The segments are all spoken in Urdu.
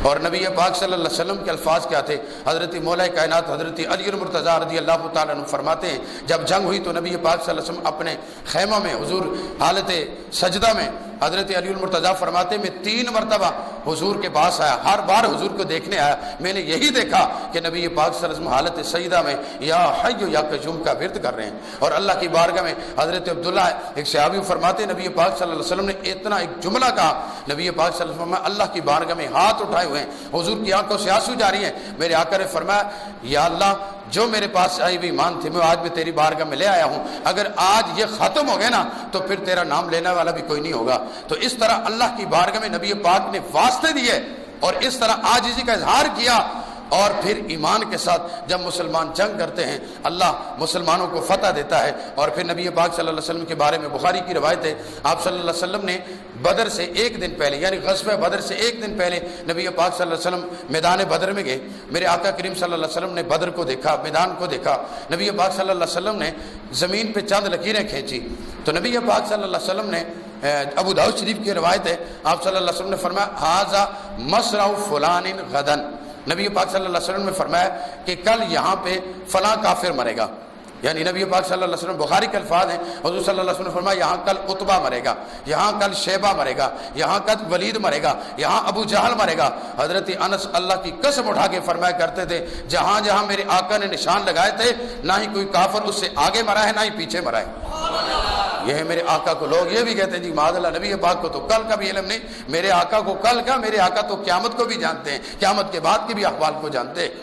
اور نبی پاک صلی اللہ علیہ وسلم کے الفاظ کیا تھے؟ حضرت مولا کائنات حضرت علی المرتضیٰ رضی اللہ تعالیٰ عنہ فرماتے ہیں جب جنگ ہوئی تو نبی پاک صلی اللہ علیہ وسلم اپنے خیمہ میں حضور حالت سجدہ میں حضرت علی المرتضیٰ فرماتے میں 3 مرتبہ حضور کے پاس آیا، ہر بار حضور کو دیکھنے آیا، میں نے یہی دیکھا کہ نبی پاک صلی اللہ علیہ وسلم حالت سجدہ میں یا حی یا قیوم کا ورد کر رہے ہیں۔ اور اللہ کی بارگاہ میں حضرت عبداللہ ایک صحابی فرماتے نبی پاک صلی اللہ علیہ وسلم نے اتنا ایک جملہ کہا، نبی پاک صلی اللہ علیہ وسلم اللہ کی بارگاہ میں ہاتھ اٹھائے ہوئے ہیں، حضور کی آنکھوں سے آنسو جاری ہیں۔ میرے آقا نے فرمایا یا اللہ جو میرے پاس آئی ہوئی ایمان تھی میں آج میں تیری بارگاہ میں لے آیا ہوں، اگر آج یہ ختم ہو گئے نا تو پھر تیرا نام لینے والا بھی کوئی نہیں ہوگا۔ تو اس طرح اللہ کی بارگاہ میں نبی پاک نے واسطے دیے اور اس طرح عاجزی کا اظہار کیا، اور پھر ایمان کے ساتھ جب مسلمان جنگ کرتے ہیں اللہ مسلمانوں کو فتح دیتا ہے۔ اور پھر نبی پاک صلی اللہ علیہ وسلم کے بارے میں بخاری کی روایت ہے، آپ صلی اللہ علیہ وسلم نے بدر سے 1 دن پہلے یعنی غزوہ بدر سے 1 دن پہلے نبی پاک صلی اللہ علیہ وسلم میدان بدر میں گئے۔ میرے آقا کریم صلی اللہ علیہ وسلم نے بدر کو دیکھا، میدان کو دیکھا، نبی پاک صلی اللہ علیہ وسلم نے زمین پہ چند لکیریں کھینچی تو نبی پاک صلی اللہ علیہ وسلم نے ابو داؤد شریف کی روایت ہے، آپ صلی اللہ علیہ وسلم نے فرمایا ھذا مصرع فلان غدا، نبی پاک صلی اللہ علیہ وسلم نے فرمایا کہ کل یہاں پہ فلاں کافر مرے گا، یعنی نبی پاک صلی اللہ علیہ وسلم بخاری کے الفاظ ہیں، حضور صلی اللہ علیہ وسلم نے فرمایا یہاں کل عتبہ مرے گا، یہاں کل شیبہ مرے گا، یہاں کل ولید مرے گا، یہاں ابو جہل مرے گا۔ حضرت انس اللہ کی قسم اٹھا کے فرمایا کرتے تھے جہاں جہاں میرے آقا نے نشان لگائے تھے نہ ہی کوئی کافر اس سے آگے مرا ہے نہ ہی پیچھے مرا ہے۔ یہ ہے میرے آقا کو، لوگ یہ بھی کہتے ہیں جی معاذ اللہ نبی پاک کو تو کل کا بھی علم نہیں، میرے آقا کو کل کا، میرے آقا تو قیامت کو بھی جانتے ہیں، قیامت کے بعد کے بھی احوال کو جانتے ہیں۔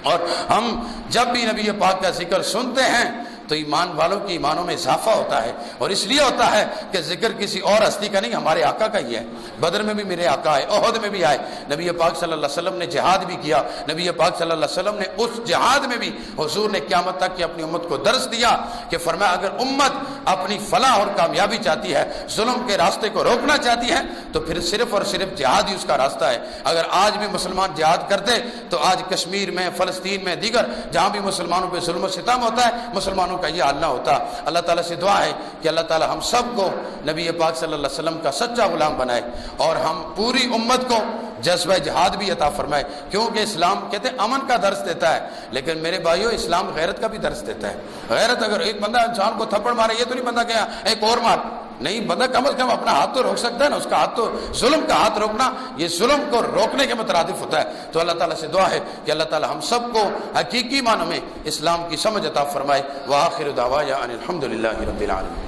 اور ہم جب بھی نبی پاک کا ذکر سنتے ہیں تو ایمان والوں کی ایمانوں میں اضافہ ہوتا ہے، اور اس لیے ہوتا ہے کہ ذکر کسی اور ہستی کا نہیں ہمارے آقا کا ہی ہے۔ بدر میں بھی میرے آقا آئے، احد میں بھی آئے، نبی پاک صلی اللہ علیہ وسلم نے جہاد بھی کیا، نبی پاک صلی اللہ علیہ وسلم نے اس جہاد میں بھی حضور نے قیامت تک کی اپنی امت کو درس دیا کہ فرمایا اگر امت اپنی فلاح اور کامیابی چاہتی ہے، ظلم کے راستے کو روکنا چاہتی ہے تو پھر صرف اور صرف جہاد ہی اس کا راستہ ہے۔ اگر آج بھی مسلمان جہاد کرتے تو آج کشمیر میں، فلسطین میں، دیگر جہاں بھی مسلمانوں پہ ظلم و ستم ہوتا ہے مسلمانوں کا یہ حال نہ ہوتا۔ اللہ تعالیٰ سے دعا ہے کہ اللہ تعالیٰ ہم سب کو نبی پاک صلی اللہ علیہ وسلم کا سچا غلام بنائے اور ہم پوری امت کو جذبہ جہاد بھی عطا فرمائے، کیونکہ اسلام کہتے ہیں امن کا درس دیتا ہے، لیکن میرے بھائیو اسلام غیرت کا بھی درس دیتا ہے۔ غیرت اگر ایک بندہ انسان کو تھپڑ مارے یہ تو نہیں بندہ کہا ایک اور مار، نہیں، بندہ کم از کم اپنا ہاتھ تو روک سکتا ہے نا، اس کا ہاتھ تو ظلم کا ہاتھ روکنا یہ ظلم کو روکنے کے مترادف ہوتا ہے۔ تو اللہ تعالیٰ سے دعا ہے کہ اللہ تعالیٰ ہم سب کو حقیقی معنوں میں اسلام کی سمجھ عطا فرمائے۔ وآخر دعوانا ان الحمد للہ رب العالمین۔